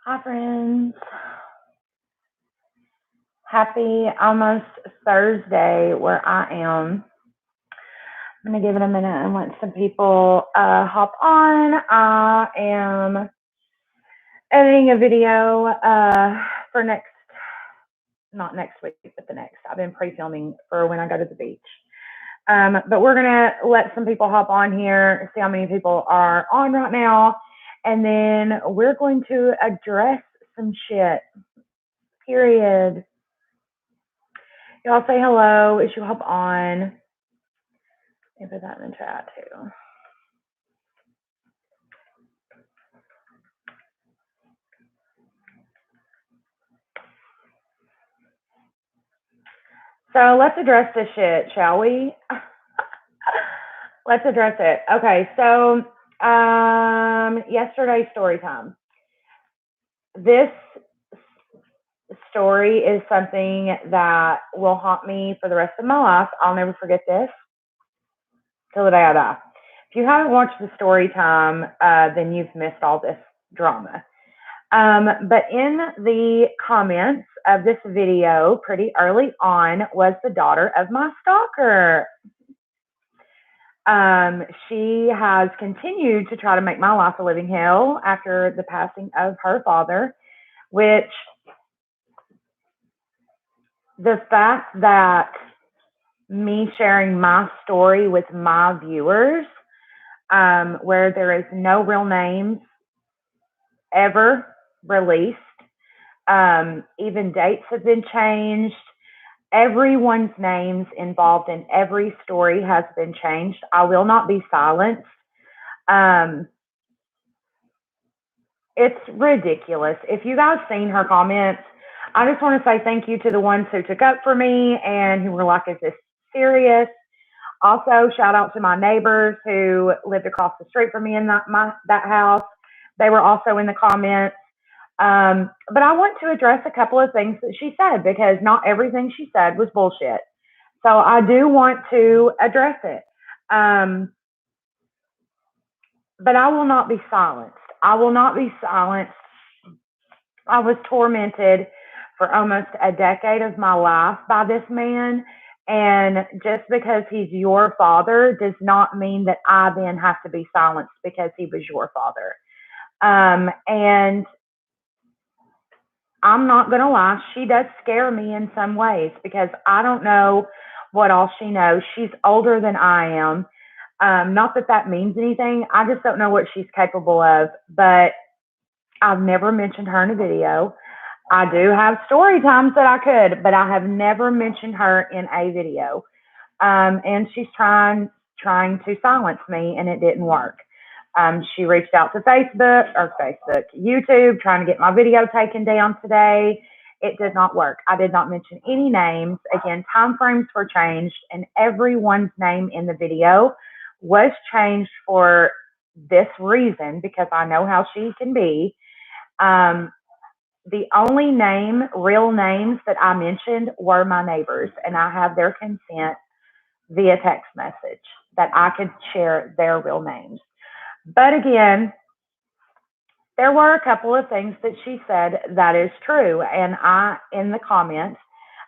Hi, friends. Happy almost Thursday where I am. I'm going to give it a minute and let some people hop on. I am editing a video for not next week, but the next. I've been pre-filming for when I go to the beach. But we're going to let some people hop on here, see how many people are on right now. And then we're going to address some shit, period. Y'all say hello as you hop on. Let me put that in the chat too. So let's address this shit, shall we? Let's address it. Okay, so yesterday's story time. This story is something that will haunt me for the rest of my life. I'll never forget this till the day I die. If you haven't watched the story time, then you've missed all this drama. But in the comments of this video, pretty early on, was the daughter of my stalker. She has continued to try to make my life a living hell after the passing of her father, which the fact that me sharing my story with my viewers, where there is no real names ever released, even dates have been changed. Everyone's names involved in every story has been changed. I will not be silenced. It's ridiculous. If you guys seen her comments, I just want to say thank you to the ones who took up for me and who were like, is this serious? Also, shout out to my neighbors who lived across the street from me in that house. They were also in the comments. But I want to address a couple of things that she said because not everything she said was bullshit. So I do want to address it. But I will not be silenced. I will not be silenced. I was tormented for almost a decade of my life by this man. And just because he's your father does not mean that I then have to be silenced because he was your father. And I'm not going to lie, she does scare me in some ways because I don't know what all she knows. She's older than I am. Not that that means anything. I just don't know what she's capable of. But I've never mentioned her in a video. I do have story times that I could, but I have never mentioned her in a video. And she's trying to silence me, and it didn't work. She reached out to YouTube, trying to get my video taken down today. It did not work. I did not mention any names. Again, time frames were changed, and everyone's name in the video was changed for this reason because I know how she can be. The only real names that I mentioned were my neighbors, and I have their consent via text message that I could share their real names. But again, there were a couple of things that she said that is true. And in the comments,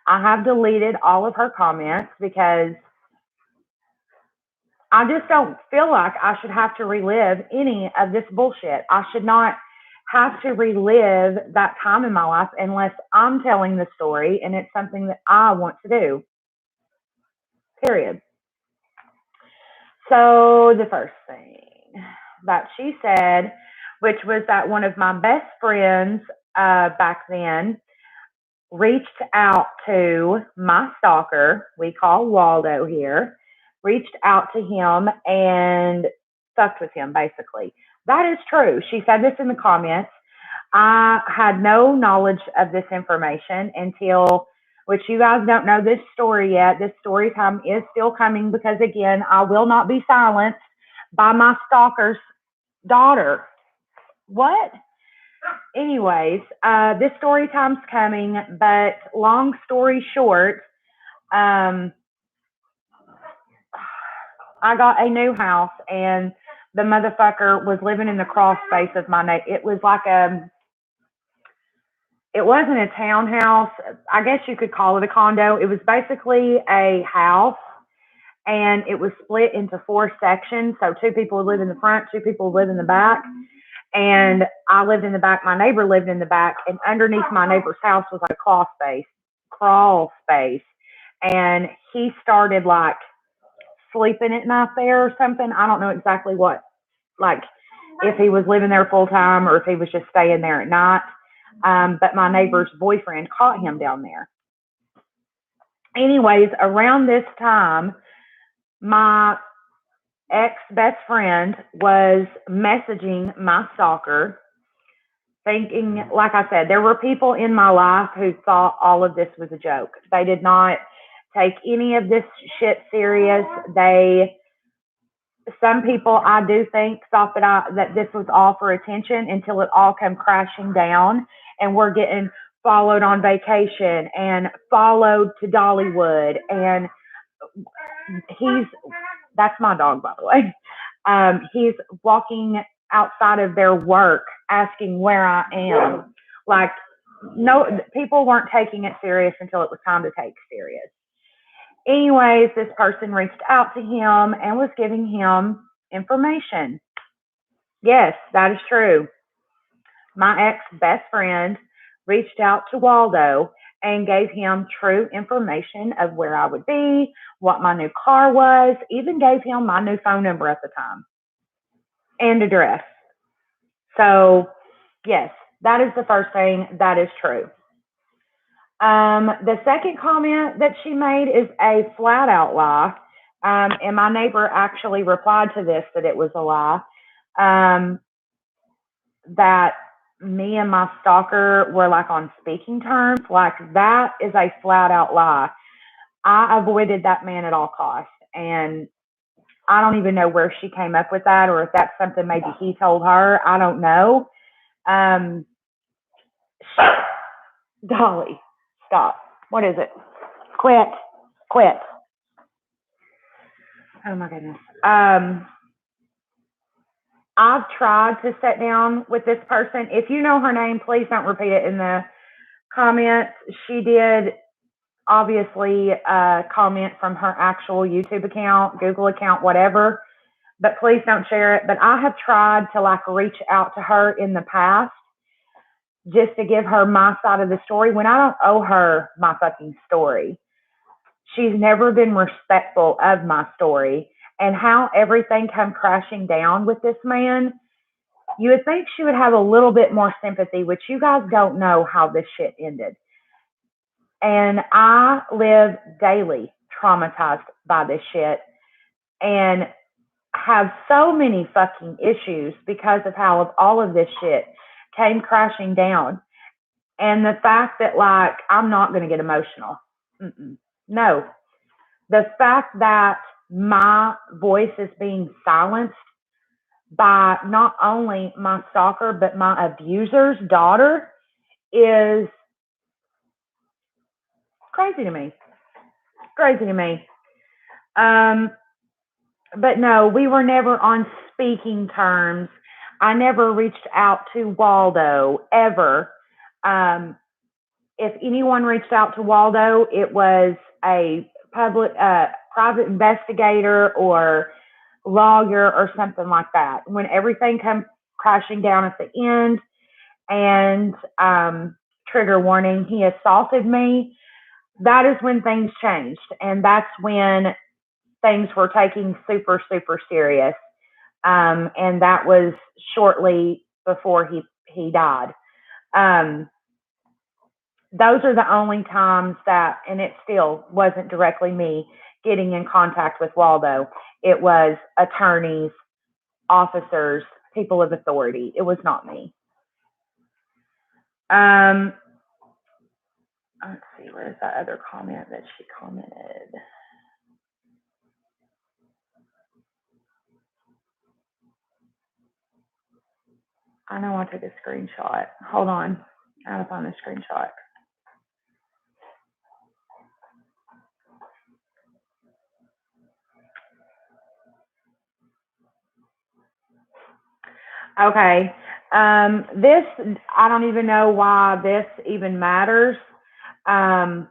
I have deleted all of her comments because I just don't feel like I should have to relive any of this bullshit. I should not have to relive that time in my life unless I'm telling the story and it's something that I want to do. Period. So the first thing that she said, which was that one of my best friends back then reached out to my stalker, we call Waldo here, reached out to him and fucked with him, basically. That is true. She said this in the comments. I had no knowledge of this information until, which you guys don't know this story yet. This story time is still coming because, again, I will not be silenced by my stalker's daughter. What? Anyways, this story time's coming, but long story short, I got a new house and the motherfucker was living in the crawl space of my neighbor. It was like it wasn't a townhouse. I guess you could call it a condo. It was basically a house, and it was split into 4 sections. So 2 people would live in the front, 2 people would live in the back. And I lived in the back. My neighbor lived in the back, and underneath my neighbor's house was like a crawl space. And he started like sleeping at night there or something. I don't know exactly what, like if he was living there full time or if he was just staying there at night. But my neighbor's boyfriend caught him down there. Anyways, around this time, my ex best friend was messaging my stalker, thinking, like I said, there were people in my life who thought all of this was a joke. They did not take any of this shit serious. Some people I do think thought that this was all for attention until it all came crashing down, and we're getting followed on vacation and followed to Dollywood, and that's my dog, by the way. He's walking outside of their work asking where I am. Like, no, people weren't taking it serious until it was time to take serious. Anyways, this person reached out to him and was giving him information. Yes, that is true. My ex best friend reached out to Waldo and gave him true information of where I would be, what my new car was, even gave him my new phone number at the time and address. So, yes, that is the first thing. That is true. The second comment that she made is a flat out lie. And my neighbor actually replied to this that it was a lie. That me and my stalker were like on speaking terms. Like, that is a flat out lie. I avoided that man at all costs. And I don't even know where she came up with that, or if that's something maybe he told her. I don't know. Um, Dolly, stop. What is it? Quit. Quit. Oh my goodness. I've tried to sit down with this person. If you know her name, please don't repeat it in the comments. She did obviously comment from her actual YouTube account, Google account, whatever, but please don't share it. But I have tried to like reach out to her in the past just to give her my side of the story when I don't owe her my fucking story. She's never been respectful of my story and how everything came crashing down with this man. You would think she would have a little bit more sympathy, which you guys don't know how this shit ended. And I live daily traumatized by this shit and have so many fucking issues because of how all of this shit came crashing down. And the fact that, like, I'm not going to get emotional. No. The fact that my voice is being silenced by not only my stalker, but my abuser's daughter is crazy to me. Crazy to me. But no, we were never on speaking terms. I never reached out to Waldo ever. If anyone reached out to Waldo, it was a private investigator or lawyer or something like that. When everything comes crashing down at the end, and trigger warning, he assaulted me, that is when things changed. And that's when things were taking super, super serious. And that was shortly before he died. Those are the only times that, and it still wasn't directly me getting in contact with Waldo. It was attorneys, officers, people of authority. It was not me. Let's see, where's that other comment that she commented? I know I took a screenshot. Hold on. I gotta find the screenshot. Okay. This, I don't even know why this even matters. Um,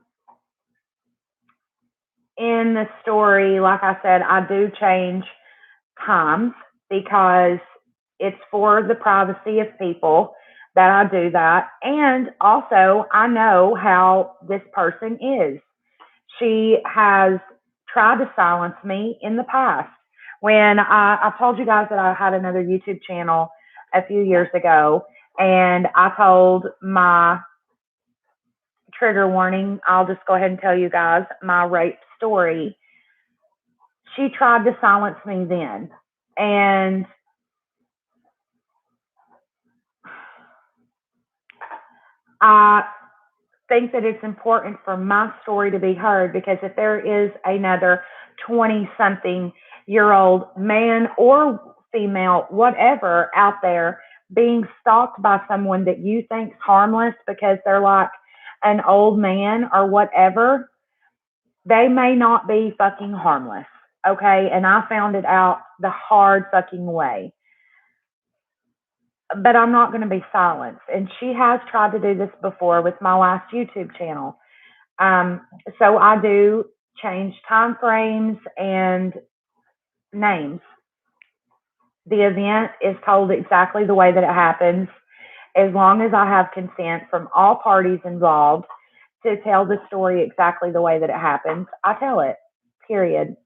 in the story, like I said, I do change times because it's for the privacy of people that I do that. And also, I know how this person is. She has tried to silence me in the past. When I told you guys that I had another YouTube channel a few years ago, and I told my trigger warning, I'll just go ahead and tell you guys my rape story. She tried to silence me then. And I think that it's important for my story to be heard, because if there is another 20 something year old man or female, whatever, out there being stalked by someone that you think's harmless because they're like an old man or whatever, they may not be fucking harmless. Okay. And I found it out the hard fucking way. But I'm not going to be silenced. And she has tried to do this before with my last YouTube channel. Um, so I do change time frames and names. The event is told exactly the way that it happens, as long as I have consent from all parties involved to tell the story exactly the way that it happens. I tell it, period.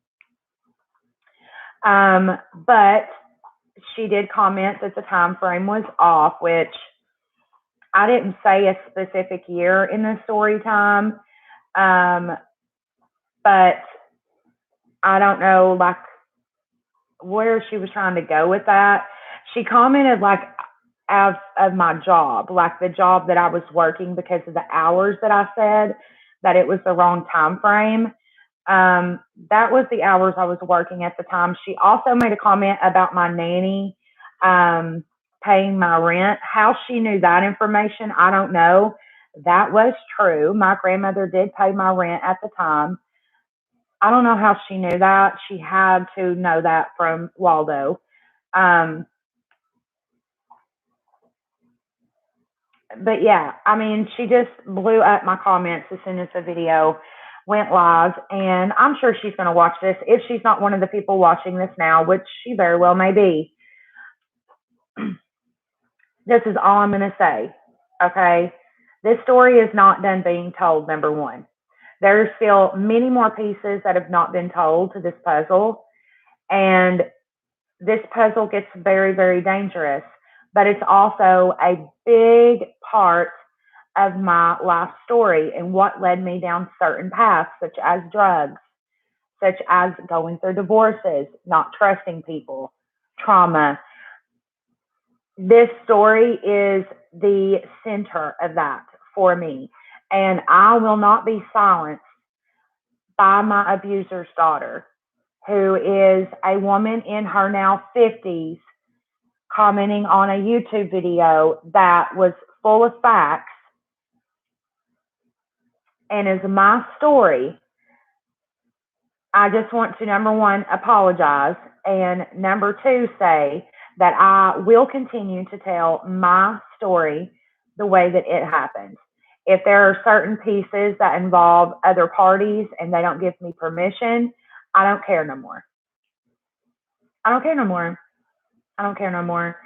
But she did comment that the time frame was off, which I didn't say a specific year in the story time. But I don't know, like, where she was trying to go with that. She commented like of my job, like the job that I was working, because of the hours that I said that it was the wrong time frame. That was the hours I was working at the time. She also made a comment about my nanny paying my rent. How she knew that information, I don't know. That was true. My grandmother did pay my rent at the time. I don't know how she knew that. She had to know that from Waldo. Um, but yeah, I mean, she just blew up my comments as soon as the video went live. And I'm sure she's going to watch this if she's not one of the people watching this now, which she very well may be. This is all I'm going to say. Okay. This story is not done being told, number one. There's still many more pieces that have not been told to this puzzle. And this puzzle gets very, very dangerous, but it's also a big part of my life story and what led me down certain paths, such as drugs, such as going through divorces, not trusting people, trauma. This story is the center of that for me. And I will not be silenced by my abuser's daughter, who is a woman in her now 50s, commenting on a YouTube video that was full of facts and is my story. I just want to, number one, apologize, and number two, say that I will continue to tell my story the way that it happened. If there are certain pieces that involve other parties and they don't give me permission, I don't care no more. I don't care no more. I don't care no more.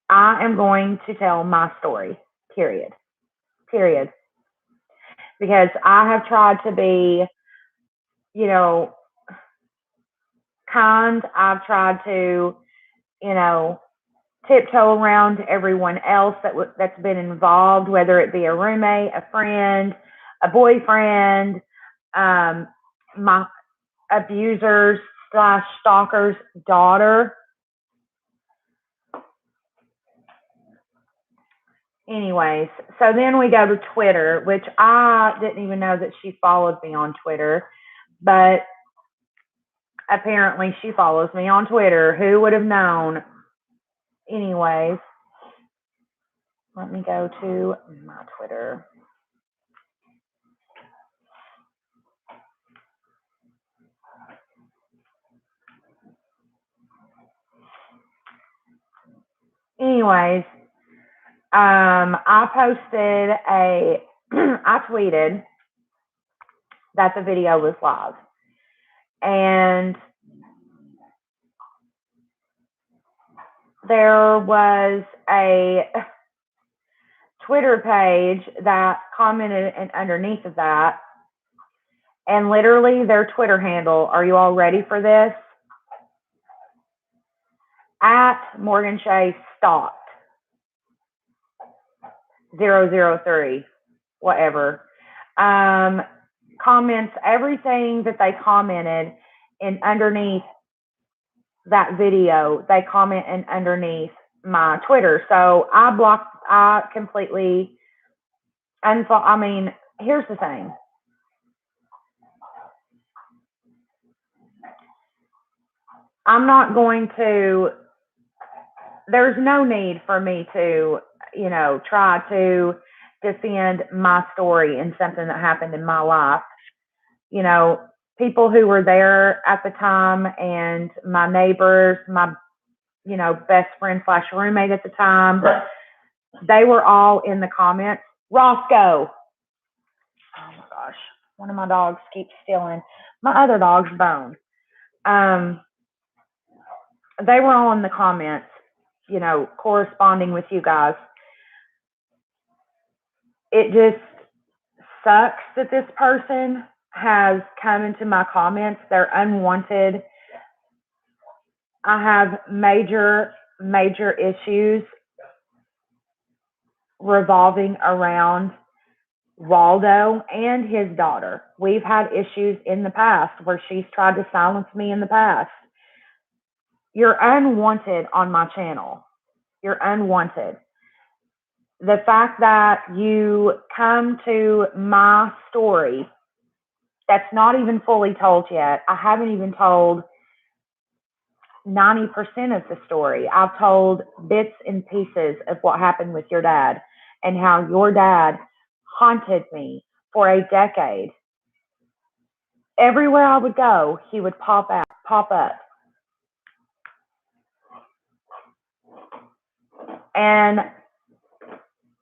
I am going to tell my story, period. Period. Because I have tried to be, you know, kind. I've tried to, you know, tiptoe around everyone else that's been involved, whether it be a roommate, a friend, a boyfriend, my abusers slash stalker's daughter. Anyways, so then we go to Twitter, which I didn't even know that she followed me on Twitter, but apparently she follows me on Twitter. Who would have known? Anyways, let me go to my Twitter. Anyways, I tweeted that the video was live. And there was a Twitter page that commented underneath of that. And literally their Twitter handle, are you all ready for this? At Morgan Chase Stalked 003, whatever. Comments everything that they commented and underneath that video, they comment and underneath my Twitter. So I completely unfollow. I mean, here's the thing. I'm not going to, there's no need for me to, try to defend my story and something that happened in my life. People who were there at the time and my neighbors, my, best friend / roommate at the time, they were all in the comments. Roscoe. Oh my gosh. One of my dogs keeps stealing my other dog's bone. They were all in the comments, corresponding with you guys. It just sucks that this person has come into my comments. They're unwanted. I have major issues revolving around Waldo and his daughter. We've had issues in the past where she's tried to silence me in the past. You're unwanted on my channel. You're unwanted. The fact that you come to my story that's not even fully told yet. I haven't even told 90% of the story. I've told bits and pieces of what happened with your dad and how your dad haunted me for a decade. Everywhere I would go, he would pop up. And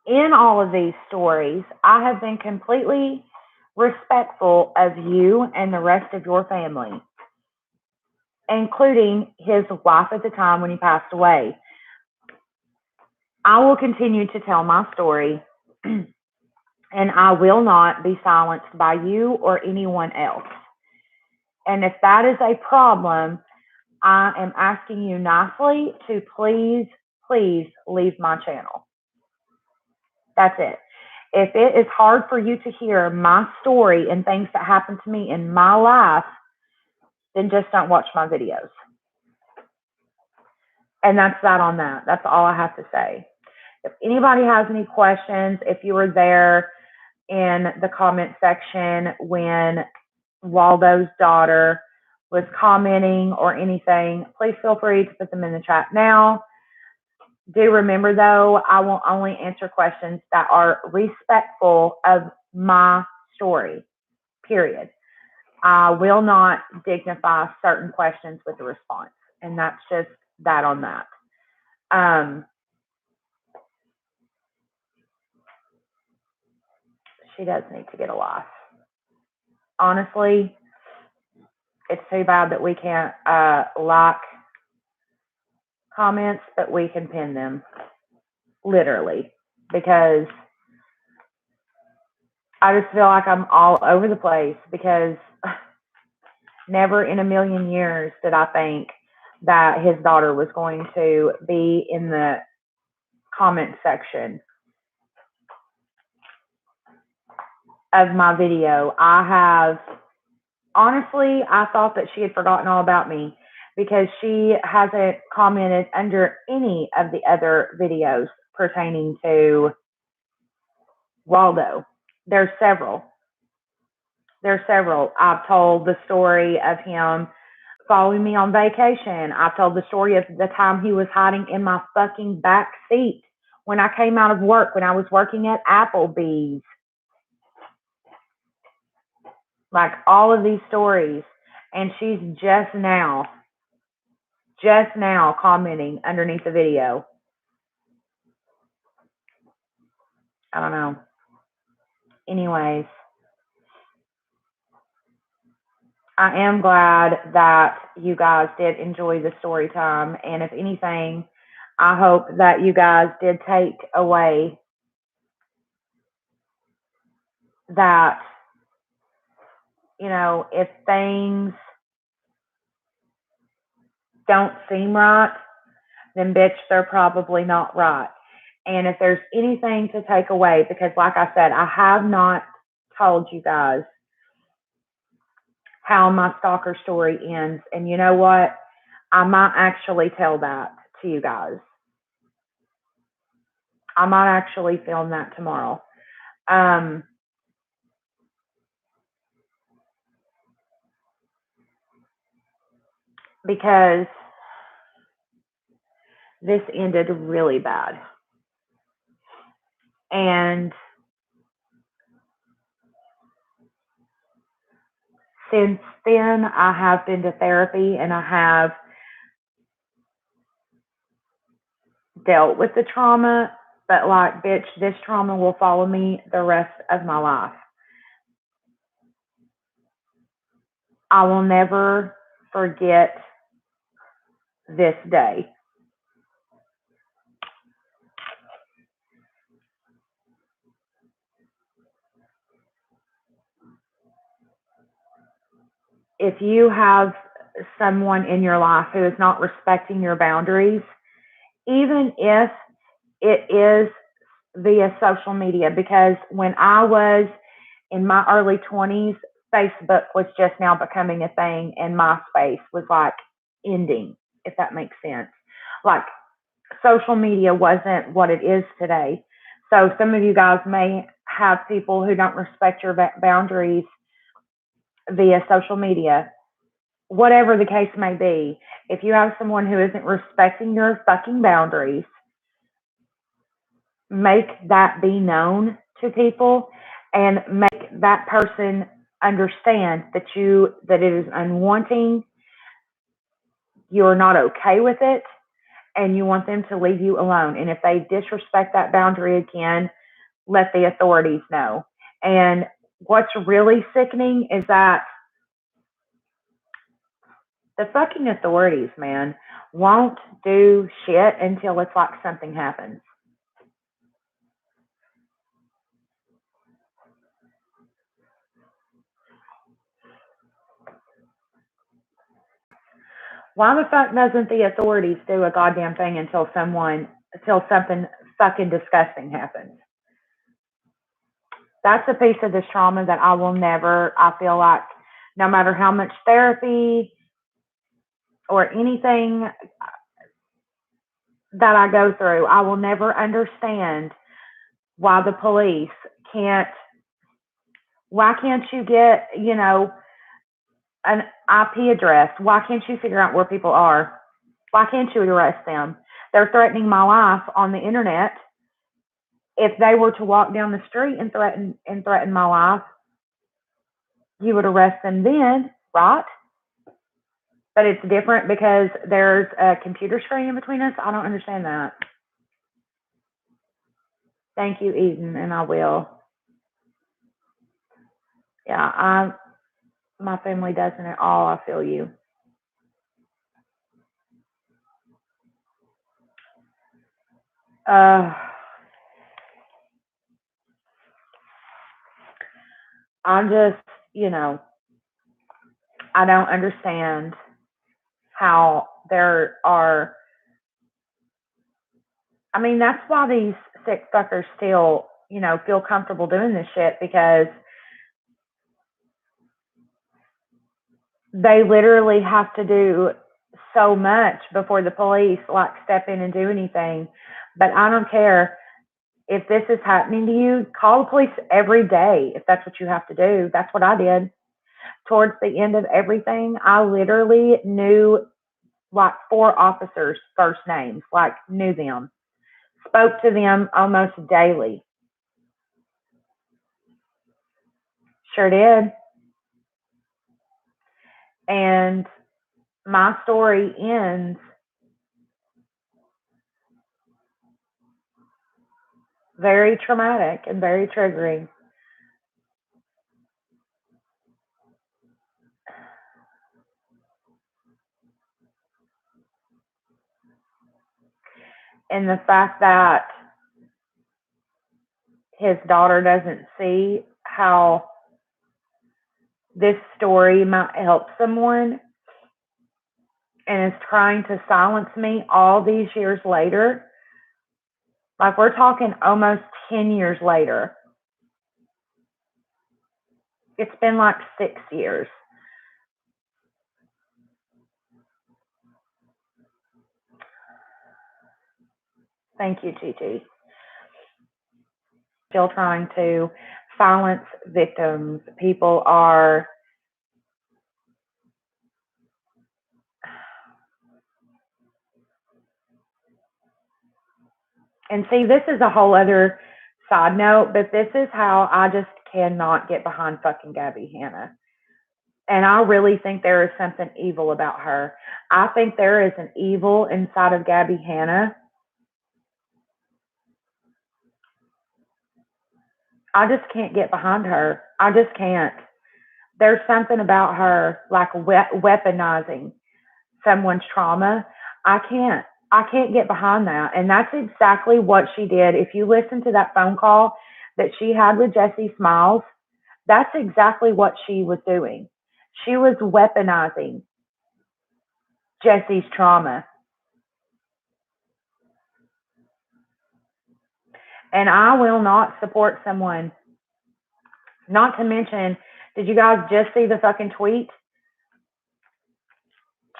in all of these stories, I have been completely respectful of you and the rest of your family, including his wife at the time when he passed away. I will continue to tell my story, and I will not be silenced by you or anyone else. And if that is a problem, I am asking you nicely to please leave my channel. That's it. If it is hard for you to hear my story and things that happened to me in my life, then just don't watch my videos. And that's that on that. That's all I have to say. If anybody has any questions, if you were there in the comment section when Waldo's daughter was commenting or anything, please feel free to put them in the chat now. Do remember, though, I will only answer questions that are respectful of my story, period. I will not dignify certain questions with a response, and that's just that on that. She does need to get a life. Honestly, it's too bad that we can't like comments, but we can pin them, literally, because I just feel like I'm all over the place, because never in a million years did I think that his daughter was going to be in the comment section of my video. Honestly, I thought that she had forgotten all about me, because she hasn't commented under any of the other videos pertaining to Waldo. There's several. I've told the story of him following me on vacation. I've told the story of the time he was hiding in my fucking back seat when I came out of work, when I was working at Applebee's. Like, all of these stories. And she's just now commenting underneath the video. I don't know. Anyways, I am glad that you guys did enjoy the story time. And if anything, I hope that you guys did take away that, if things don't seem right, then bitch, they're probably not right. And if there's anything to take away, because like I said, I have not told you guys how my stalker story ends. And you know what? I might actually tell that to you guys. I might actually film that tomorrow. Because this ended really bad. And since then, I have been to therapy and I have dealt with the trauma. But, like, bitch, this trauma will follow me the rest of my life. I will never forget this day. If you have someone in your life who is not respecting your boundaries, even if it is via social media, because when I was in my early 20s, Facebook was just now becoming a thing, and MySpace was like ending, if that makes sense. Like, social media wasn't what it is today. So some of you guys may have people who don't respect your boundaries via social media. Whatever the case may be, if you have someone who isn't respecting your fucking boundaries, make that be known to people and make that person understand that it is unwanting, you're not okay with it, and you want them to leave you alone. And if they disrespect that boundary again, let the authorities know. And what's really sickening is that the fucking authorities, man, won't do shit until it's like something happens. Why the fuck doesn't the authorities do a goddamn thing until something fucking disgusting happens? That's a piece of this trauma that I feel like, no matter how much therapy or anything that I go through, I will never understand why the police can't, why can't you get, an IP address? Why can't you figure out where people are? Why can't you arrest them? They're threatening my life on the internet. If they were to walk down the street and threaten my life, you would arrest them then, right? But it's different because there's a computer screen in between us. I don't understand that. Thank you, Eden, and I will. Yeah, my family doesn't at all. I feel you. Uh, I'm just, I don't understand how there are. I mean, that's why these sick fuckers still, feel comfortable doing this shit, because they literally have to do so much before the police like step in and do anything. But I don't care. If this is happening to you, call the police every day if that's what you have to do. That's what I did. Towards the end of everything, I literally knew like 4 officers' first names, like knew them, spoke to them almost daily. Sure did. And my story ends Very traumatic and very triggering. And the fact that his daughter doesn't see how this story might help someone and is trying to silence me all these years later. Like, we're talking almost 10 years later. It's been like 6 years. Thank you, Gigi. Still trying to silence victims. People are, and see, this is a whole other side note, but this is how I just cannot get behind fucking Gabby Hanna. And I really think there is something evil about her. I think there is an evil inside of Gabby Hanna. I just can't get behind her. I just can't. There's something about her, like weaponizing someone's trauma. I can't. I can't get behind that. And that's exactly what she did. If you listen to that phone call that she had with Jesse Smiles, that's exactly what she was doing. She was weaponizing Jesse's trauma. And I will not support someone. Not to mention, did you guys just see the fucking tweet?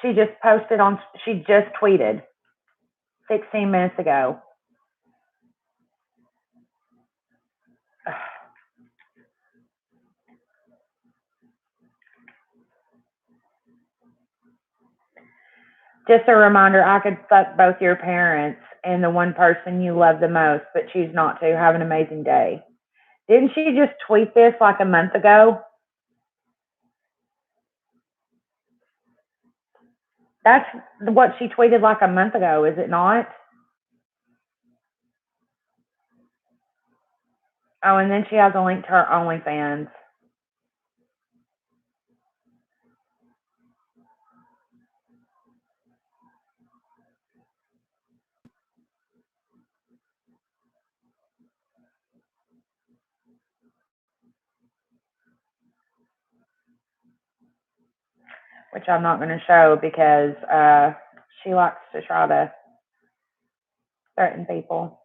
She just tweeted 16 minutes ago. Just a reminder, I could fuck both your parents and the one person you love the most, but choose not to. Have an amazing day. Didn't she just tweet this like a month ago? That's what she tweeted like a month ago, is it not? Oh, and then she has a link to her OnlyFans. Which I'm not going to show because she likes to try to threaten people.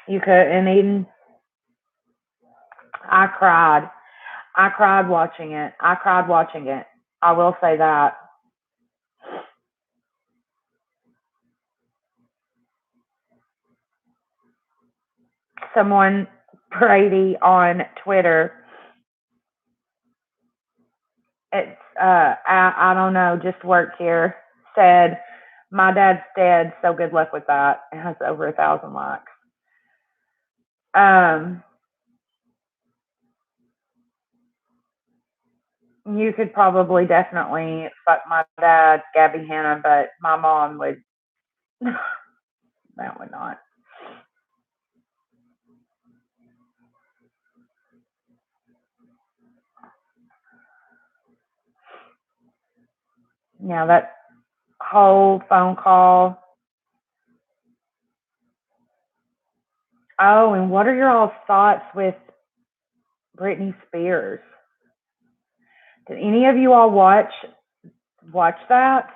You could, and Eden, I cried. I cried watching it. I cried watching it. I will say that. Someone, Brady on Twitter, it's I don't know, just worked here, said my dad's dead, so good luck with that. It has over 1,000 likes. Um, you could probably definitely fuck my dad, Gabby Hanna, but my mom would. That would not. Yeah, that whole phone call. Oh, and what are your all thoughts with Britney Spears? Did any of you all watch that?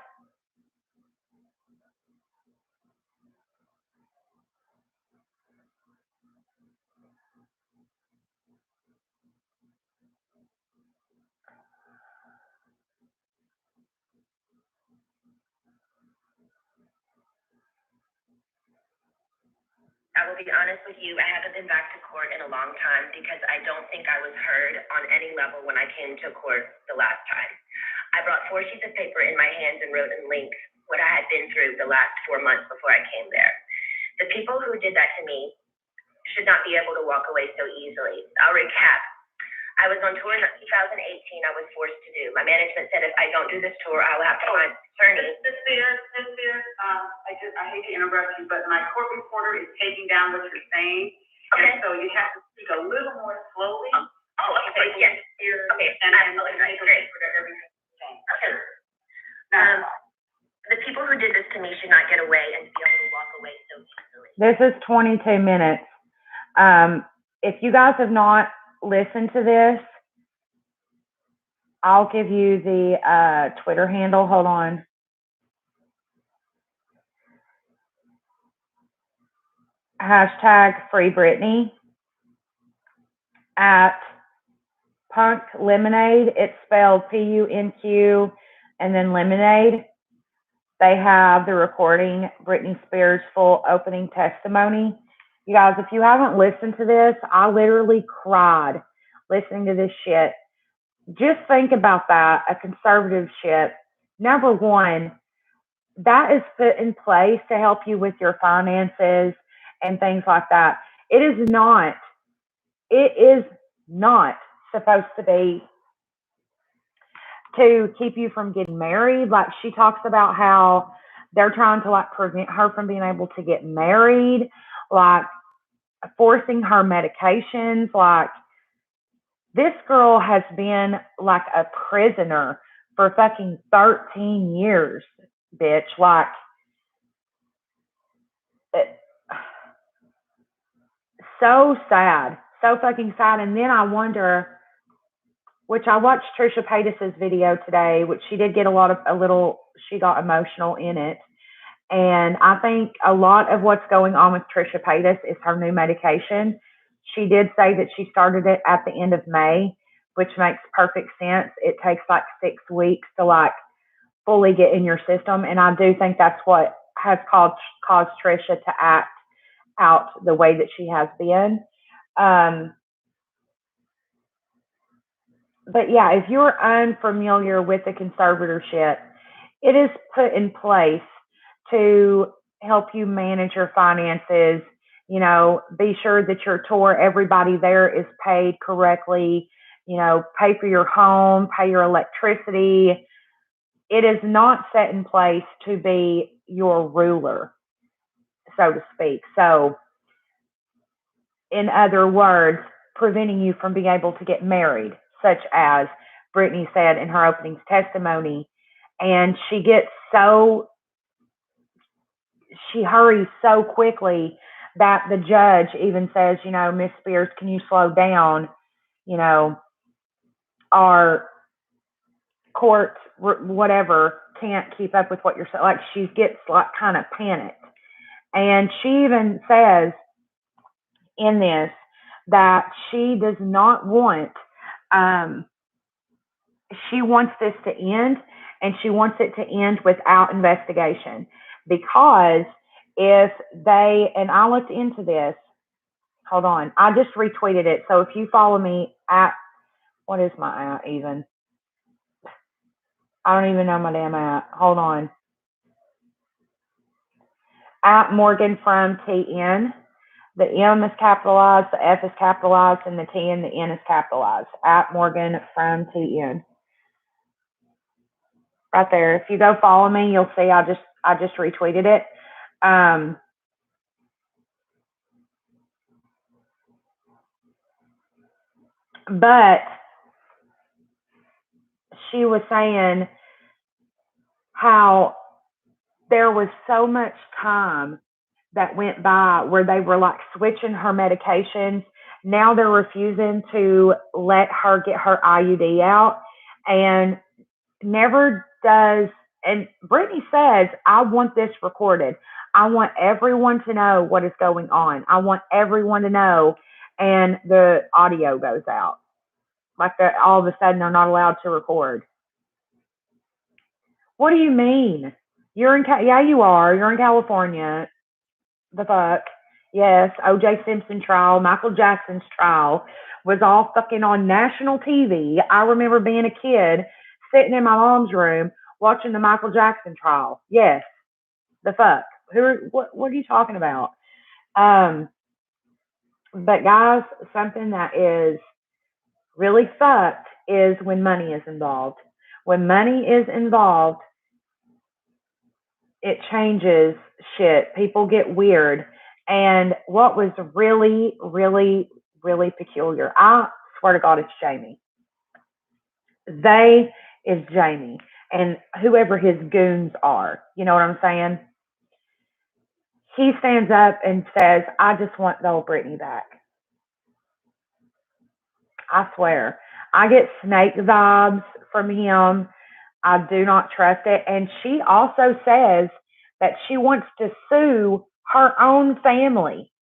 I will be honest with you, I haven't been back to court in a long time because I don't think I was heard on any level when I came to court the last time. I brought 4 sheets of paper in my hands and wrote in links what I had been through the last 4 months before I came there. The people who did that to me should not be able to walk away so easily. I'll recap. I was on tour in 2018. I was forced to do. My management said if I don't do this tour, I will have to find an attorney. Ms. Spears, I hate to interrupt you, but my court reporter is taking down what you're saying. Okay. And so you have to speak a little more slowly. Oh, okay, yes. Okay, And absolutely, great. Okay. The people who did this to me should not get away and be able to walk away so easily. This is 22 minutes. If you guys have not listened to this, I'll give you the Twitter handle. Hold on. Hashtag Free Britney at Punk Lemonade. It's spelled PUNQ and then Lemonade. They have the recording, Britney Spears' full opening testimony. You guys, if you haven't listened to this, I literally cried listening to this shit. Just think about that, a conservatorship. Number one, that is put in place to help you with your finances and things like that. It is not supposed to be to keep you from getting married. Like, she talks about how they're trying to like prevent her from being able to get married, like forcing her medications. Like, this girl has been like a prisoner for fucking 13 years, bitch. Like, so sad, so fucking sad. And then I wonder, which I watched Trisha Paytas's video today, which she did get she got emotional in it. And I think a lot of what's going on with Trisha Paytas is her new medication. She did say that she started it at the end of May, which makes perfect sense. It takes like 6 weeks to like fully get in your system. And I do think that's what has caused Trisha to act out the way that she has been. But yeah, if you're unfamiliar with the conservatorship, it is put in place to help you manage your finances. You know, be sure that your tour, everybody there is paid correctly. You know, pay for your home, pay your electricity. It is not set in place to be your ruler, so to speak. So, in other words, preventing you from being able to get married, such as Britney said in her opening testimony. And she hurries so quickly that the judge even says, you know, Miss Spears, can you slow down? You know, our courts, whatever, can't keep up with what you're saying. Like, she gets like kind of panicked. And she even says in this that she does not want, she wants this to end, and she wants it to end without investigation. Because if they, and I looked into this, hold on, I just retweeted it. So if you follow me at, what is my at even? I don't even know my damn at. Hold on. At Morgan from TN. The M is capitalized, the F is capitalized, and the T and the N is capitalized. At Morgan from TN. Right there. If you go follow me, you'll see I just retweeted it. But she was saying how there was so much time that went by where they were like switching her medications. Now they're refusing to let her get her IUD out, and never does. And Britney says, I want this recorded. I want everyone to know what is going on. I want everyone to know. And the audio goes out. Like, all of a sudden they're not allowed to record. What do you mean? You're in, yeah, you are. You're in California. The fuck? Yes, O.J. Simpson trial, Michael Jackson's trial was all fucking on national TV. I remember being a kid sitting in my mom's room watching the Michael Jackson trial. Yes, the fuck? What are you talking about? But guys, something that is really fucked is when money is involved. When money is involved, it changes shit. People get weird. And what was really, really, really peculiar, I swear to God, it's Jamie. They is Jamie and whoever his goons are. You know what I'm saying? He stands up and says, I just want the old Brittany back. I swear. I get snake vibes from him. I do not trust it. And she also says that she wants to sue her own family.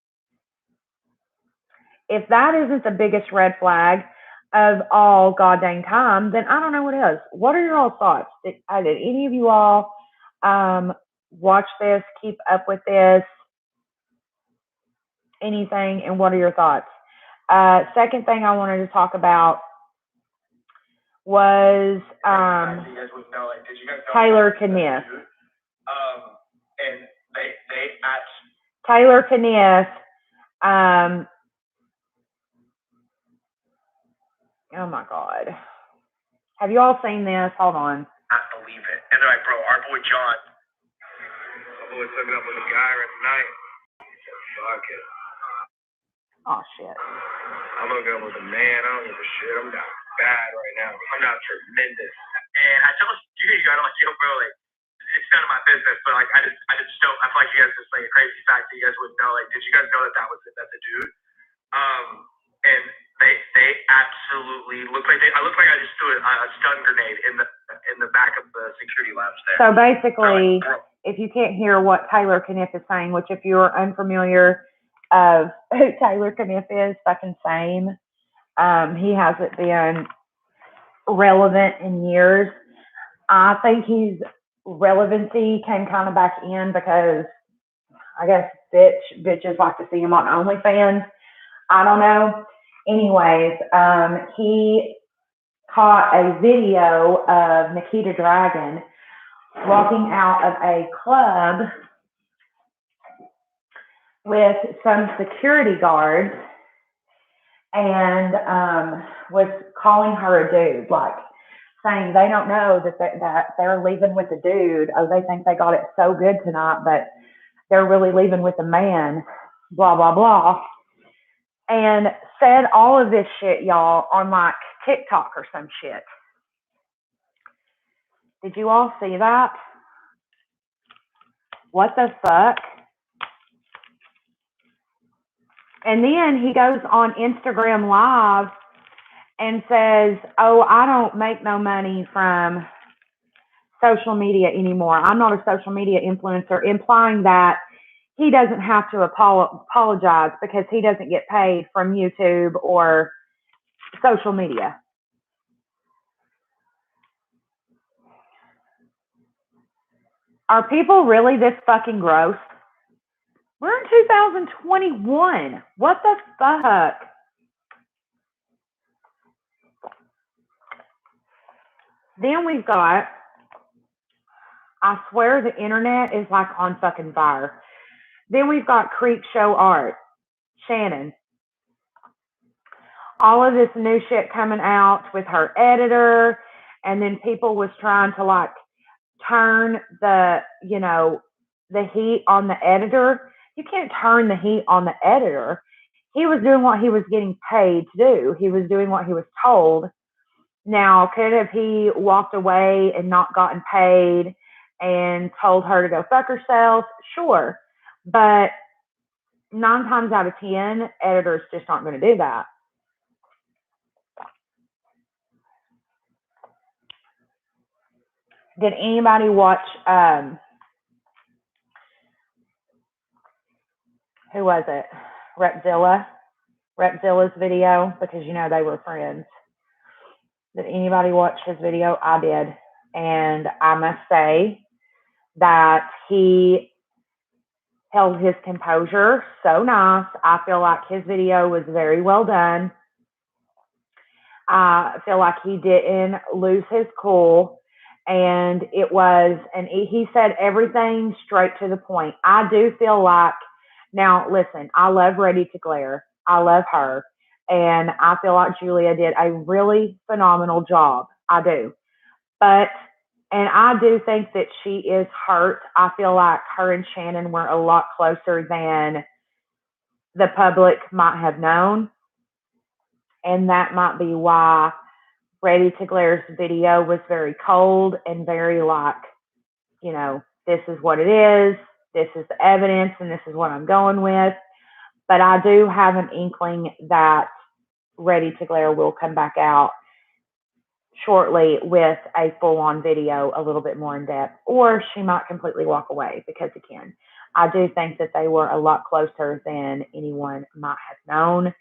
If that isn't the biggest red flag of all goddamn time, then I don't know what is. What are your all thoughts? Did any of you all watch this, keep up with this, anything, and what are your thoughts? Second thing I wanted to talk about was Taylor Kniff. And they Taylor Kniff, oh my God. Have you all seen this? Hold on. I believe it. And they're like, bro, our boy John. My boy's hooking up with a guy right tonight. He said, fuck it. Oh, shit. I'm hooking up with a man. I don't give a shit. I'm not bad right now. I'm not tremendous. And I told you guys, I'm like, yo, bro, like, it's none of my business, but like, I just don't, I feel like you guys just like a crazy fact that you guys wouldn't know. Like, did you guys know that that's a dude? And they absolutely look like I look like I just threw a stun grenade in the back of the security labs there. So basically, if you can't hear what Taylor Kniff is saying, which if you're unfamiliar of who Taylor Kniff is, fucking same. He hasn't been relevant in years. I think his relevancy came kind of back in because I guess bitches like to see him on OnlyFans. I don't know. Anyways, he caught a video of Nikita Dragon walking out of a club with some security guards and was calling her a dude, like saying they don't know that they're leaving with a dude. Oh, they think they got it so good tonight, but they're really leaving with a man, blah, blah, blah. And said all of this shit, y'all, on like TikTok or some shit. Did you all see that? What the fuck? And then he goes on Instagram Live and says, oh, I don't make no money from social media anymore. I'm not a social media influencer, implying that he doesn't have to apologize because he doesn't get paid from YouTube or social media. Are people really this fucking gross? We're in 2021. What the fuck? Then we've got, I swear the internet is like on fucking fire. Then we've got Creep Show Art, Shannon. All of this new shit coming out with her editor, and then people was trying to like turn the heat on the editor. You can't turn the heat on the editor. He was doing what he was getting paid to do. He was doing what he was told. Now, could have he walked away and not gotten paid and told her to go fuck herself? Sure. But 9 times out of 10, editors just aren't going to do that. Did anybody watch, who was it? Repzilla's video, because they were friends. Did anybody watch his video? I did. And I must say that he held his composure so nice. I feel like his video was very well done. I feel like he didn't lose his cool. And he said everything straight to the point. I do feel like, now listen, I love Ready to Glare. I love her. And I feel like Julia did a really phenomenal job. I do. But, and I do think that she is hurt. I feel like her and Shannon were a lot closer than the public might have known. And that might be why Ready to Glare's video was very cold and very like, this is what it is, this is the evidence, and this is what I'm going with. But I do have an inkling that Ready to Glare will come back out shortly with a full-on video, a little bit more in depth, or she might completely walk away because, again, I do think that they were a lot closer than anyone might have known,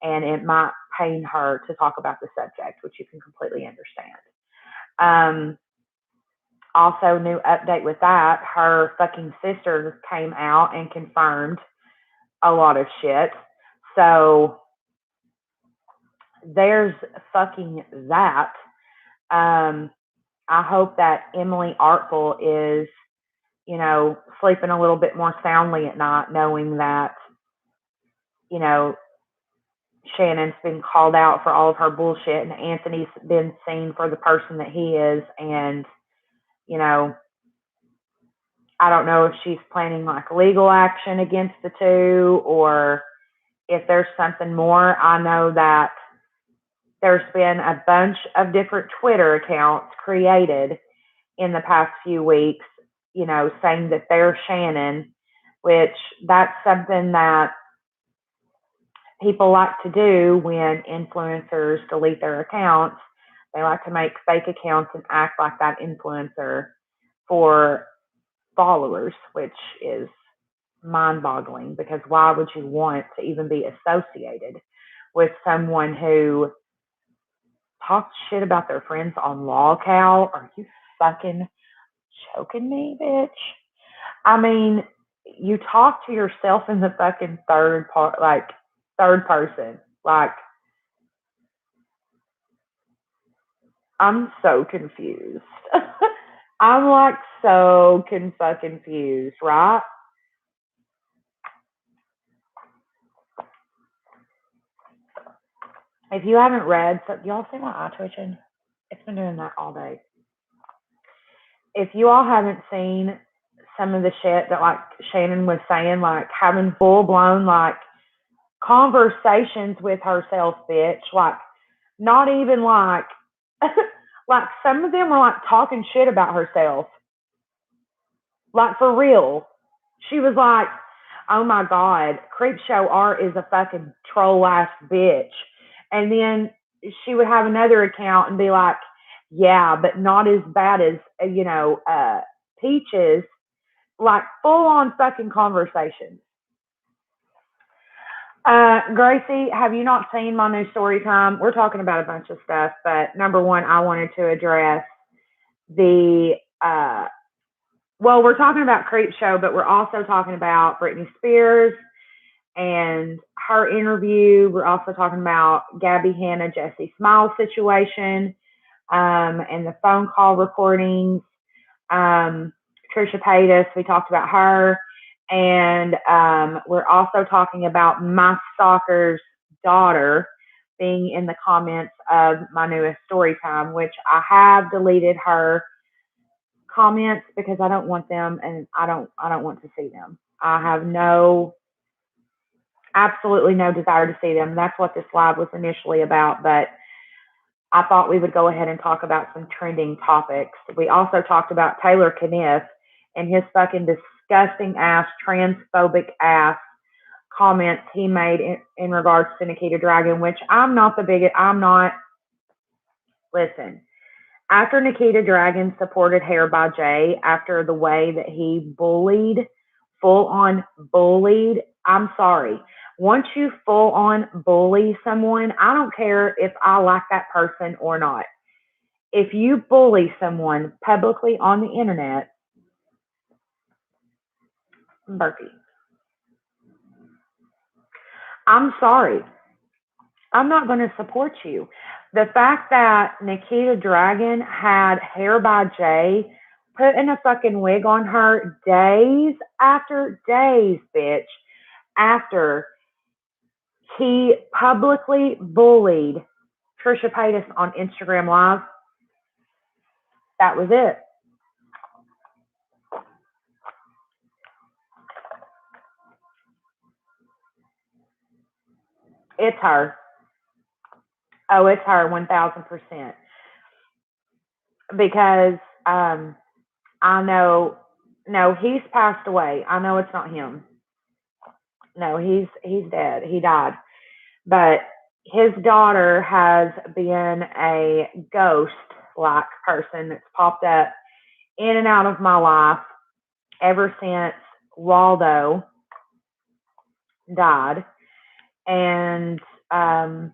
and it might pain her to talk about the subject, which you can completely understand. Also, new update with that, her fucking sister came out and confirmed a lot of shit. So there's fucking that. I hope that Emily Artful is, sleeping a little bit more soundly at night, knowing that, Shannon's been called out for all of her bullshit and Anthony's been seen for the person that he is. And, I don't know if she's planning like legal action against the two or if there's something more. I know that there's been a bunch of different Twitter accounts created in the past few weeks, saying that they're Shannon, which that's something that people like to do when influencers delete their accounts. They like to make fake accounts and act like that influencer for followers, which is mind-boggling because why would you want to even be associated with someone who talks shit about their friends on LawCal? Are you fucking choking me, bitch? I mean, you talk to yourself in the fucking third person. Like, I'm so confused. I'm like so fucking confused, right? If you haven't read, so y'all see my eye twitching? It's been doing that all day. If you all haven't seen some of the shit that like Shannon was saying, like having full blown like conversations with herself, bitch, like not even like like some of them were like talking shit about herself. Like for real. She was like, oh my God, Creepshow Art is a fucking troll ass bitch. And then she would have another account and be like, yeah, but not as bad as, Peaches. Like full on fucking conversations. Gracie, have you not seen my new story time? We're talking about a bunch of stuff, but number one, I wanted to address the, we're talking about Creepshow, but we're also talking about Britney Spears and her interview. We're also talking about Gabby Hanna, Jesse Smiles situation, and the phone call recordings. Trisha Paytas, we talked about her. And we're also talking about my stalker's daughter being in the comments of my newest story time, which I have deleted her comments because I don't want them and I don't want to see them. I have absolutely no desire to see them. That's what this live was initially about, but I thought we would go ahead and talk about some trending topics. We also talked about Taylor Kniff and his fucking disgusting ass, transphobic ass comments he made in regards to Nikita Dragun, which listen, after Nikita Dragun supported Hair by Jay, after the way that he full on bullied, I'm sorry. Once you full on bully someone, I don't care if I like that person or not. If you bully someone publicly on the internet, Berkey, I'm sorry. I'm not going to support you. The fact that Nikita Dragun had Hair by Jay putting a fucking wig on her days after days, bitch, after He publicly bullied Trisha Paytas on Instagram Live. That was it. It's her. Oh, it's her, 1,000%. Because I know, no, he's passed away. I know it's not him. No, he's dead. He died. But his daughter has been a ghost-like person that's popped up in and out of my life ever since Waldo died. And I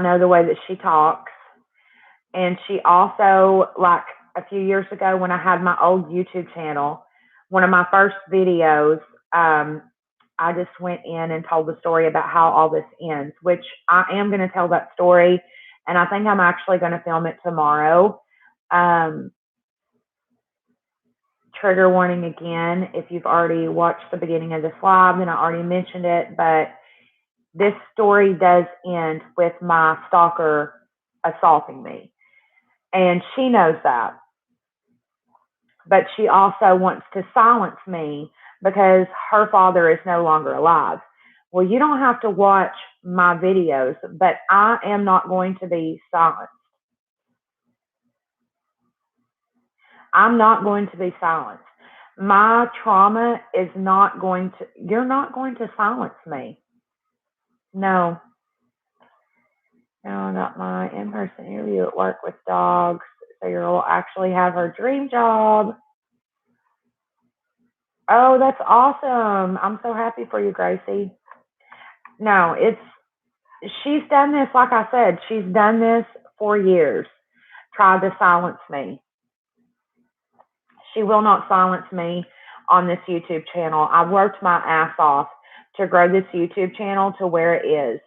know the way that she talks. And she also, like a few years ago when I had my old YouTube channel, one of my first videos, I just went in and told the story about how all this ends, which I am going to tell that story. And I think I'm actually going to film it tomorrow. Trigger warning again, if you've already watched the beginning of this live, then I already mentioned it, but this story does end with my stalker assaulting me. And she knows that. But she also wants to silence me because her father is no longer alive. Well, you don't have to watch my videos, but I am not going to be silenced. I'm not going to be silenced. My trauma is not going to, you're not going to silence me. No. No, I got my in-person interview at work with dogs. So you'll actually have her dream job. Oh, that's awesome. I'm so happy for you, Gracie. No, she's done this, like I said, she's done this for years, tried to silence me. She will not silence me on this YouTube channel. I've worked my ass off to grow this YouTube channel to where it is,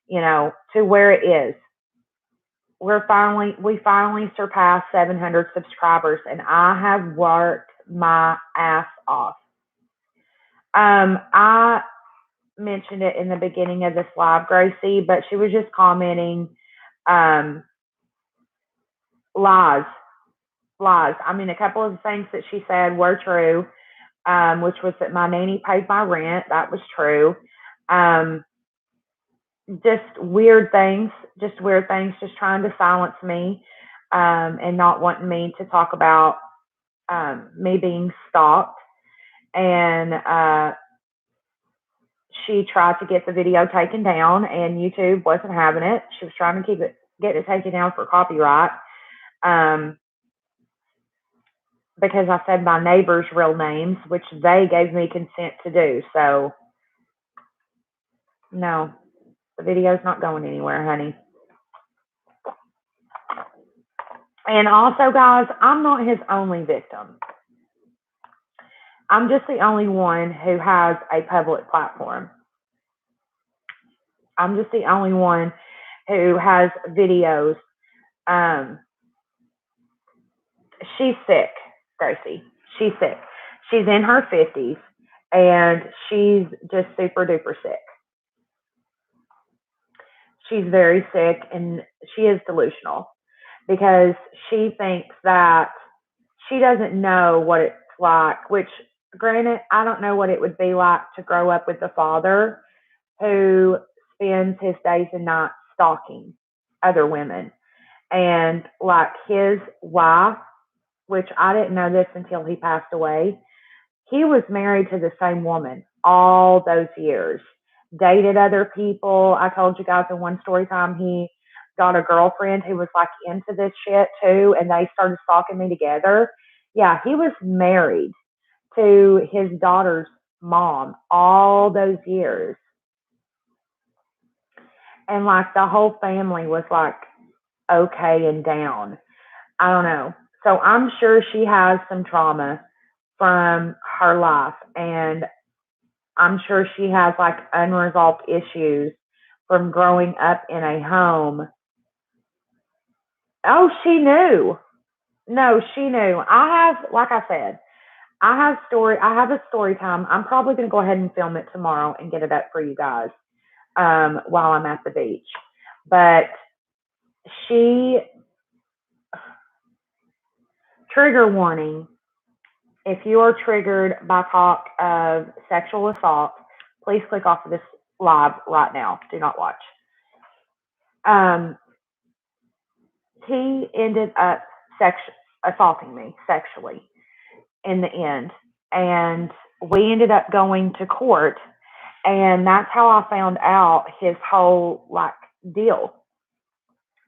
to where it is. We finally surpassed 700 subscribers, and I have worked my ass off. I mentioned it in the beginning of this live, Gracie, but she was just commenting lies. I mean, a couple of the things that she said were true, which was that my nanny paid my rent. That was true. Just weird things, just trying to silence me, and not wanting me to talk about me being stalked. And she tried to get the video taken down, and YouTube wasn't having it. She was trying to get it taken down for copyright. Because I said my neighbors' real names, which they gave me consent to do. So, no, the video's not going anywhere, honey. And also, guys, I'm not his only victim. I'm just the only one who has a public platform. I'm just the only one who has videos. She's sick, Gracie. She's sick. She's in her 50s, and she's just super duper sick. She's very sick, and she is delusional because she thinks that she doesn't know what it's like, which, granted, I don't know what it would be like to grow up with a father who spends his days and nights stalking other women. And like his wife, which I didn't know this until he passed away, he was married to the same woman all those years, dated other people. I told you guys in one story time he got a girlfriend who was like into this shit too, and they started stalking me together. Yeah, he was married to his daughter's mom all those years. And like the whole family was like okay and down. I don't know. So I'm sure she has some trauma from her life, and I'm sure she has like unresolved issues from growing up in a home. Oh, she knew. No, she knew. Like I said, I have a story time. I'm probably going to go ahead and film it tomorrow and get it up for you guys while I'm at the beach. But trigger warning, if you are triggered by talk of sexual assault, please click off of this live right now. Do not watch. He ended up assaulting me sexually in the end. And we ended up going to court. And that's how I found out his whole deal.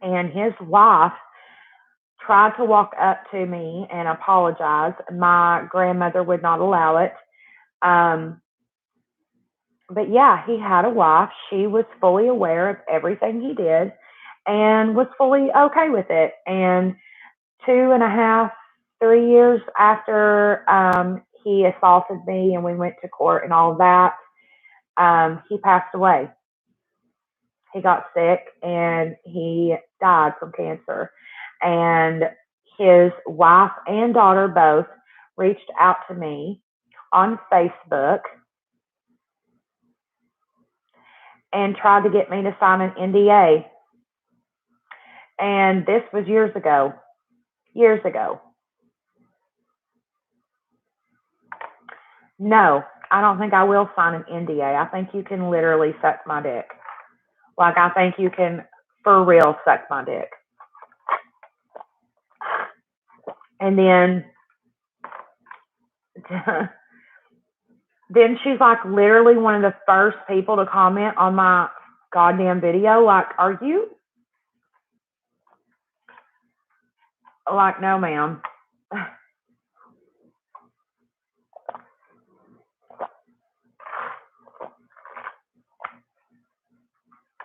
And his wife tried to walk up to me and apologize. My grandmother would not allow it. But yeah, he had a wife. She was fully aware of everything he did and was fully okay with it. And 2.5, 3 years after he assaulted me and we went to court and all of that, he passed away. He got sick and he died from cancer. And his wife and daughter both reached out to me on Facebook and tried to get me to sign an NDA. And this was years ago. Years ago. No, I don't think I will sign an NDA. I think you can literally suck my dick. I think you can for real suck my dick. And then she's literally one of the first people to comment on my goddamn video. Are you? No, ma'am.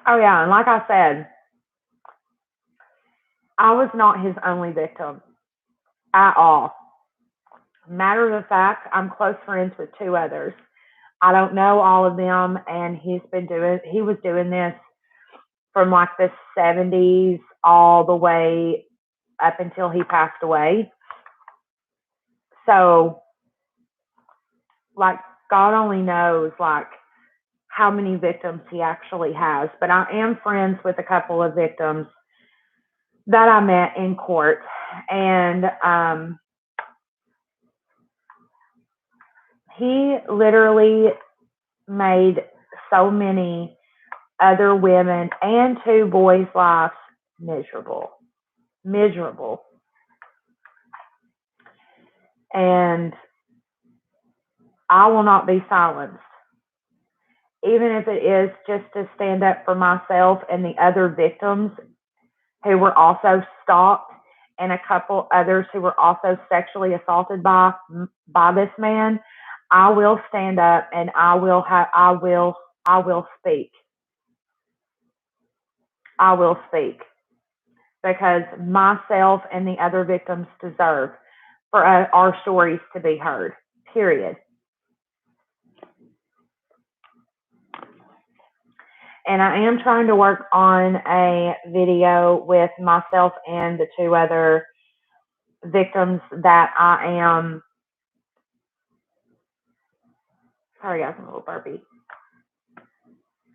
Oh, yeah. And like I said, I was not his only victim at all. Matter of fact, I'm close friends with 2 others. I don't know all of them, and he was doing this from the 70s all the way up until he passed away. So, God only knows, how many victims he actually has. But I am friends with a couple of victims that I met in court. And he literally made so many other women and 2 boys' lives miserable. Miserable. And I will not be silenced. Even if it is just to stand up for myself and the other victims who were also stalked and a couple others who were also sexually assaulted by this man, I will stand up and I will speak. I will speak because myself and the other victims deserve for our stories to be heard, period. And I am trying to work on a video with myself and the 2 other victims that I am. Sorry, guys, I'm a little burpy.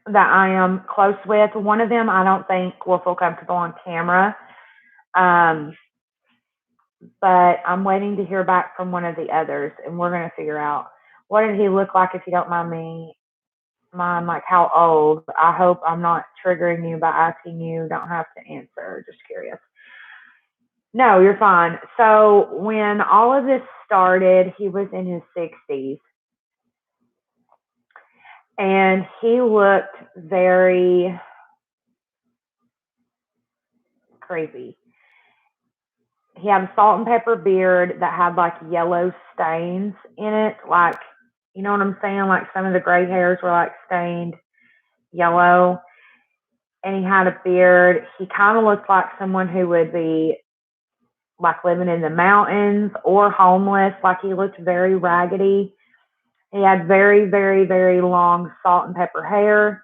That I am close with. One of them I don't think will feel comfortable on camera. But I'm waiting to hear back from one of the others, and we're going to figure out what did he look like, if you don't mind me. How old? I hope I'm not triggering you by asking you. Don't have to answer. Just curious. No, you're fine. So when all of this started, he was in his 60s. And he looked very creepy. He had a salt and pepper beard that had yellow stains in it. You know what I'm saying? Some of the gray hairs were stained yellow. And he had a beard. He kind of looked like someone who would be living in the mountains or homeless. He looked very raggedy. He had very, very, very long salt and pepper hair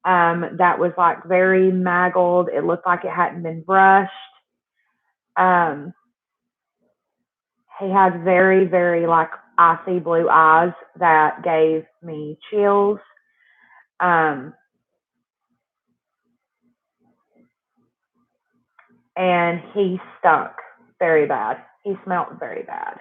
that was very maggled. It looked like it hadn't been brushed. He had very, very icy blue eyes that gave me chills. Um, and he stunk very bad. He smelled very bad.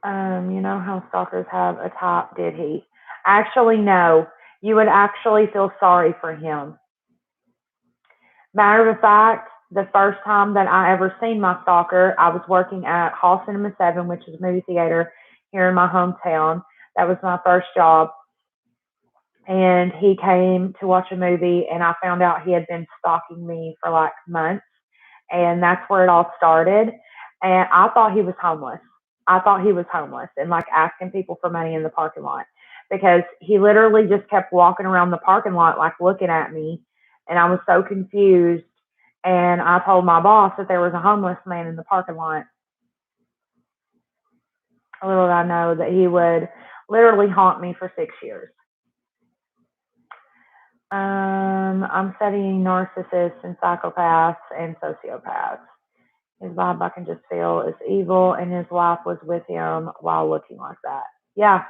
You know how stalkers have a type, did he? Actually, no. You would actually feel sorry for him. Matter of fact, the first time that I ever seen my stalker, I was working at Hall Cinema 7, which is a movie theater here in my hometown. That was my first job. And he came to watch a movie, and I found out he had been stalking me for like months. And that's where it all started. And I thought he was homeless. I thought he was homeless and like asking people for money in the parking lot because he literally just kept walking around the parking lot, like looking at me. And I was so confused. And I told my boss that there was a homeless man in the parking lot. Little did I know that he would literally haunt me for 6 years. I'm studying narcissists and psychopaths and sociopaths. His vibe I can just feel is evil, and his wife was with him while looking like that. Yeah,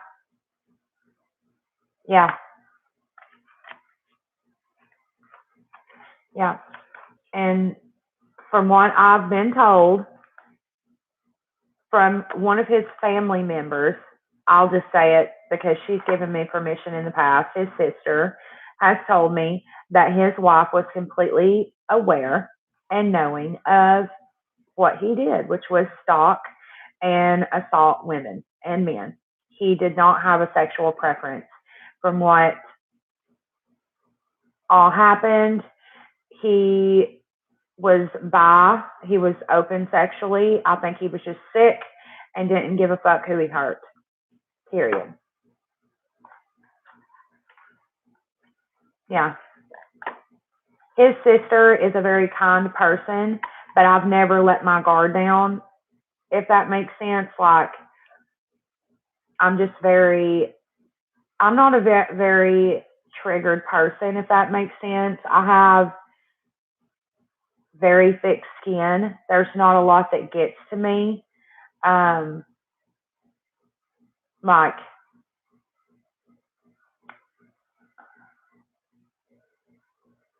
yeah, yeah. And from what I've been told from one of his family members, I'll just say it because she's given me permission in the past. His sister has told me that his wife was completely aware and knowing of what he did, which was stalk and assault women and men. He did not have a sexual preference. From what all happened, he was bi, he was open sexually. I think he was just sick and didn't give a fuck who he hurt. Period. Yeah. His sister is a very kind person, but I've never let my guard down, if that makes sense. Like, I'm just I'm not a very triggered person, if that makes sense. I have very thick skin. There's not a lot that gets to me. Like,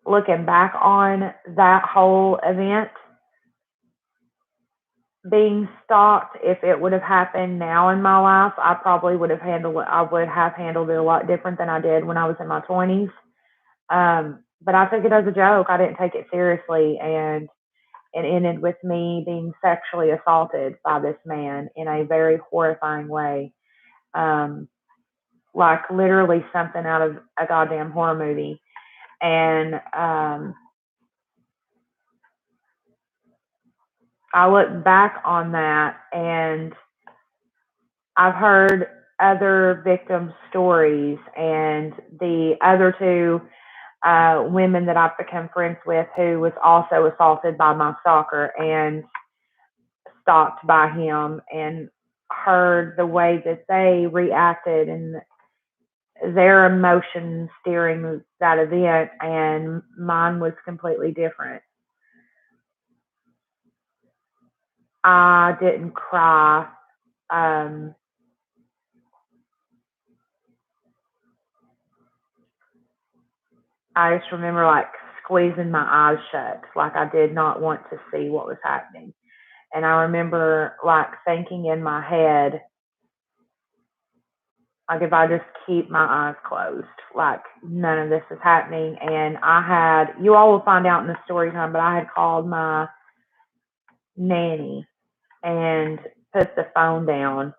looking back on that whole event, being stalked, if it would have happened now in my life, I probably would have handled it. I would have handled it a lot different than I did when I was in my 20s. But I took it as a joke. I didn't take it seriously, and it ended with me being sexually assaulted by this man in a very horrifying way. Like literally something out of a goddamn horror movie. And I look back on that, and I've heard other victim stories, and the other two women that I've become friends with who was also assaulted by my stalker and stalked by him, and heard the way that they reacted and their emotions during that event, and mine was completely different. I didn't cry. Um, I just remember like squeezing my eyes shut, like I did not want to see what was happening. And I remember like thinking in my head, like if I just keep my eyes closed, like none of this is happening. And you all will find out in the story time, but I had called my nanny and put the phone down.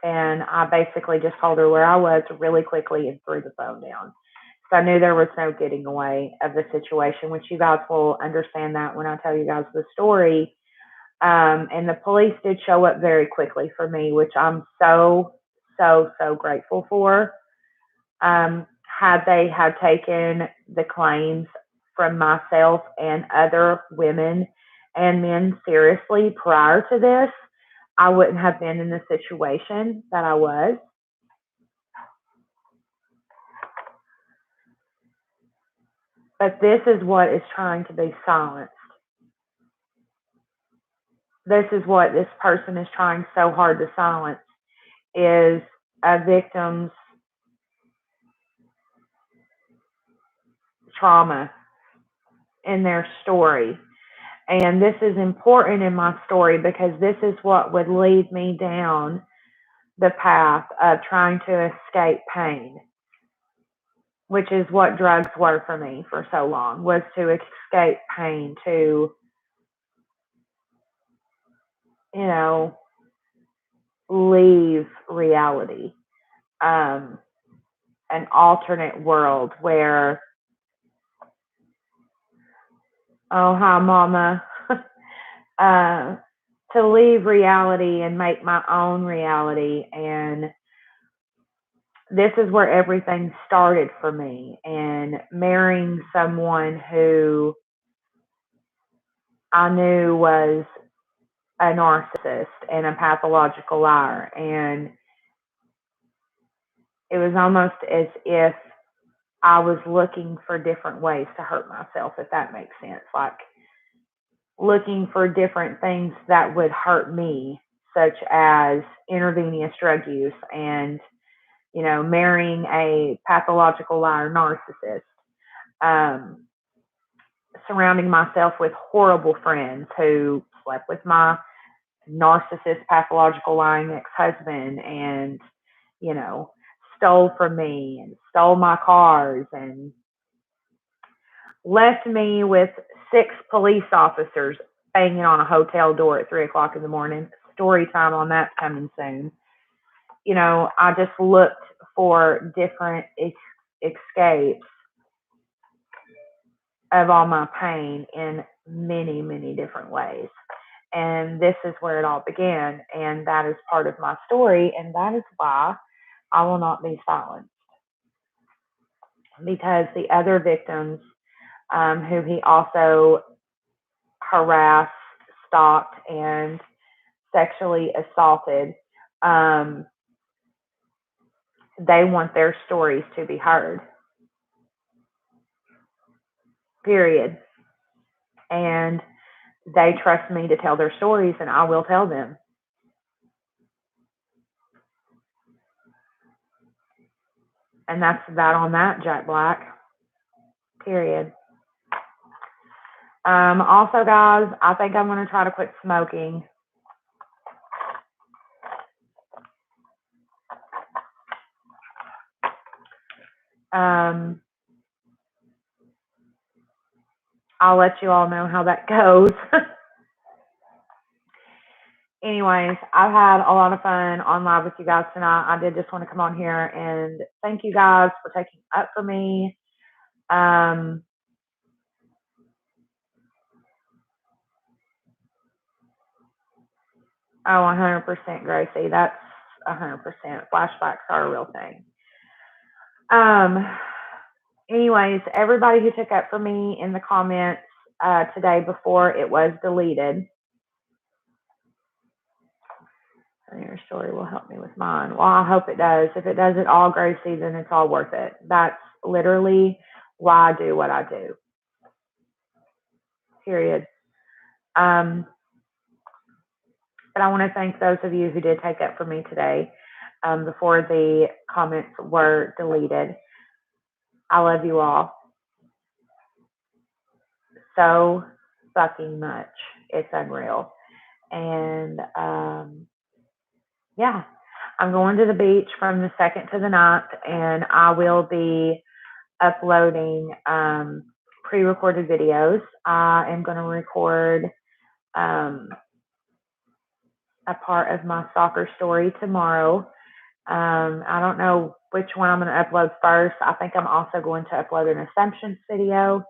And I basically just told her where I was really quickly and threw the phone down. So I knew there was no getting away of the situation, which you guys will understand that when I tell you guys the story. And the police did show up very quickly for me, which I'm so, so, so grateful for. Had they had taken the claims from myself and other women and men seriously prior to this, I wouldn't have been in the situation that I was. But this is what is trying to be silenced. this is what this person is trying so hard to silence, is a victim's trauma in their story. And this is important in my story because this is what would lead me down the path of trying to escape pain, which is what drugs were for me for so long, was to escape pain, to, leave reality, an alternate world where, oh, hi, mama, to leave reality and make my own reality. And this is where everything started for me. And marrying someone who I knew was a narcissist and a pathological liar. And it was almost as if I was looking for different ways to hurt myself, if that makes sense. Like looking for different things that would hurt me, such as intravenous drug use and, marrying a pathological liar narcissist, surrounding myself with horrible friends who slept with my narcissist, pathological lying ex-husband and, stole from me and stole my cars and left me with 6 police officers banging on a hotel door at 3 o'clock in the morning. Story time on that coming soon. I just looked for different escapes of all my pain in many, many different ways. And this is where it all began. And that is part of my story. And that is why I will not be silenced. Because the other victims, who he also harassed, stalked, and sexually assaulted, they want their stories to be heard. Period. And they trust me to tell their stories, and I will tell them. And that's that on that, Jack Black. Period. Also, guys, I think I'm going to try to quit smoking. I'll let you all know how that goes. Anyways, I've had a lot of fun on live with you guys tonight. I did just want to come on here and thank you guys for taking up for me. Oh, 100%, Gracie. That's 100%. Flashbacks are a real thing. Anyways, everybody who took up for me in the comments today before it was deleted, your story will help me with mine. Well, I hope it does. If it does it all, Gracie, then it's all worth it. That's literally why I do what I do. Period. But I want to thank those of you who did take up for me today before the comments were deleted. I love you all so fucking much. It's unreal. And yeah, I'm going to the beach from the 2nd to the 9th, and I will be uploading pre-recorded videos. I am going to record a part of my soccer story tomorrow. I don't know which one I'm going to upload first. I think I'm also going to upload an assumptions video.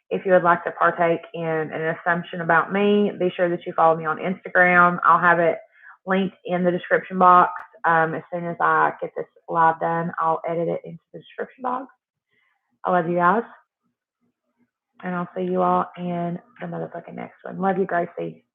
If you would like to partake in an assumption about me, be sure that you follow me on Instagram. I'll have it linked in the description box. As soon as I get this live done, I'll edit it into the description box. I love you guys. And I'll see you all in the motherfucking next one. Love you, Gracie.